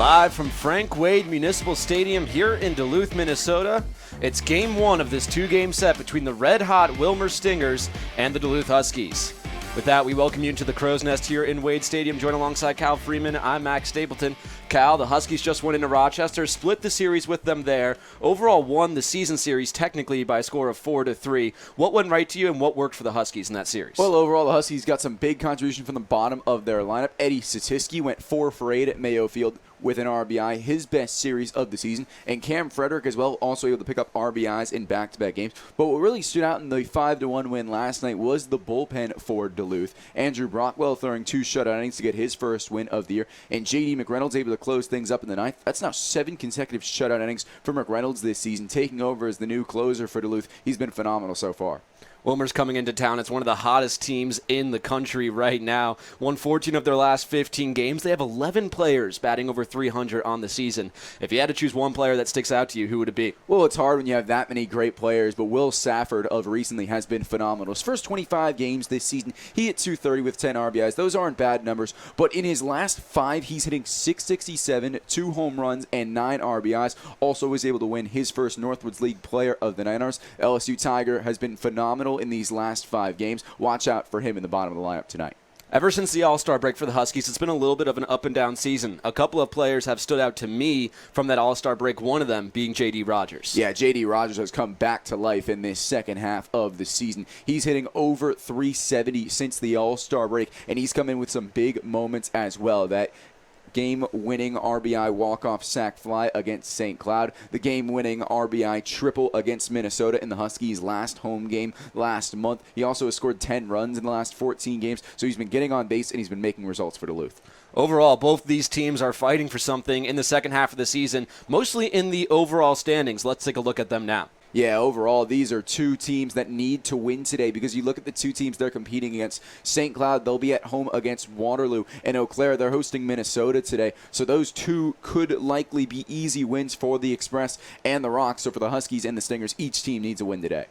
Live from Frank Wade Municipal Stadium here in Duluth, Minnesota, it's Game 1 of this two-game set between the red-hot Wilmer Stingers and the Duluth Huskies. With that, we welcome you into the Crow's Nest here in Wade Stadium. Join alongside Cal Friedman, I'm Max Stapleton. Cal, the Huskies just went into Rochester, split the series with them there. Overall won the season series technically by a score of 4-3. What went right to you and what worked for the Huskies in that series? Well, overall, the Huskies got some big contribution from the bottom of their lineup. Eddie Satiski went 4 for 8 at Mayo Field with an RBI, his best series of the season. And Cam Frederick as well, also able to pick up RBIs in back-to-back games. But what really stood out in the 5-1 win last night was the bullpen for Duluth. Andrew Brockwell throwing 2 shutout innings to get his first win of the year. And J.D. McReynolds able to close things up in the ninth. That's now 7 consecutive shutout innings for McReynolds this season, taking over as the new closer for Duluth. He's been phenomenal so far. Wilmer's coming into town. It's one of the hottest teams in the country right now. Won 14 of their last 15 games. They have 11 players batting over 300 on the season. If you had to choose one player that sticks out to you, who would it be? Well, it's hard when you have that many great players, but Will Safford of recently has been phenomenal. His first 25 games this season, he hit .230 with 10 RBIs. Those aren't bad numbers, but in his last 5, he's hitting .667, 2 home runs, and 9 RBIs. Also was able to win his first Northwoods League Player of the Night Honors. LSU Tiger has been phenomenal in these last 5 games. Watch out for him in the bottom of the lineup tonight. Ever since the All-Star break for the Huskies, it's been a little bit of an up-and-down season. A couple of players have stood out to me from that All-Star break, one of them being J.D. Rogers. Yeah, J.D. Rogers has come back to life in this second half of the season. He's hitting over .370 since the All-Star break, and he's come in with some big moments as well. That game-winning RBI walk-off sac fly against St. Cloud, the game-winning RBI triple against Minnesota in the Huskies' last home game last month. He also has scored 10 runs in the last 14 games, so he's been getting on base and he's been making results for Duluth. Overall, both these teams are fighting for something in the second half of the season, mostly in the overall standings. Let's take a look at them now. Yeah, overall, these are 2 teams that need to win today because you look at the 2 teams they're competing against. St. Cloud, they'll be at home against Waterloo, and Eau Claire, they're hosting Minnesota today. So those 2 could likely be easy wins for the Express and the Rocks. So for the Huskies and the Stingers, each team needs a win today.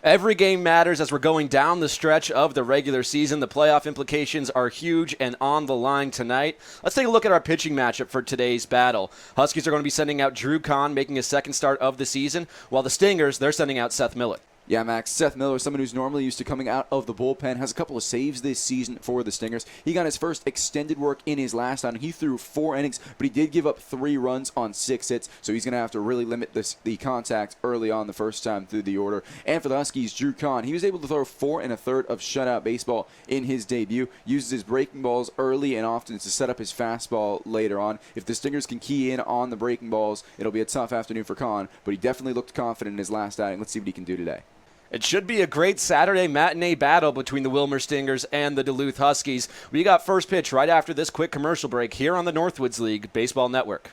Every game matters as we're going down the stretch of the regular season. The playoff implications are huge and on the line tonight. Let's take a look at our pitching matchup for today's battle. Huskies are going to be sending out Drew Kahn, making his second start of the season, while the Stingers, they're sending out Seth Miller. Yeah, Max, Seth Miller, someone who's normally used to coming out of the bullpen, has a couple of saves this season for the Stingers. He got his first extended work in his last outing. He threw 4 innings, but he did give up 3 runs on 6 hits, so he's going to have to really limit the contact early on the first time through the order. And for the Huskies, Drew Kahn, he was able to throw 4 1/3 of shutout baseball in his debut. Uses his breaking balls early and often to set up his fastball later on. If the Stingers can key in on the breaking balls, it'll be a tough afternoon for Kahn, but he definitely looked confident in his last outing. Let's see what he can do today. It should be a great Saturday matinee battle between the Wilmer Stingers and the Duluth Huskies. We got first pitch right after this quick commercial break here on the Northwoods League Baseball Network.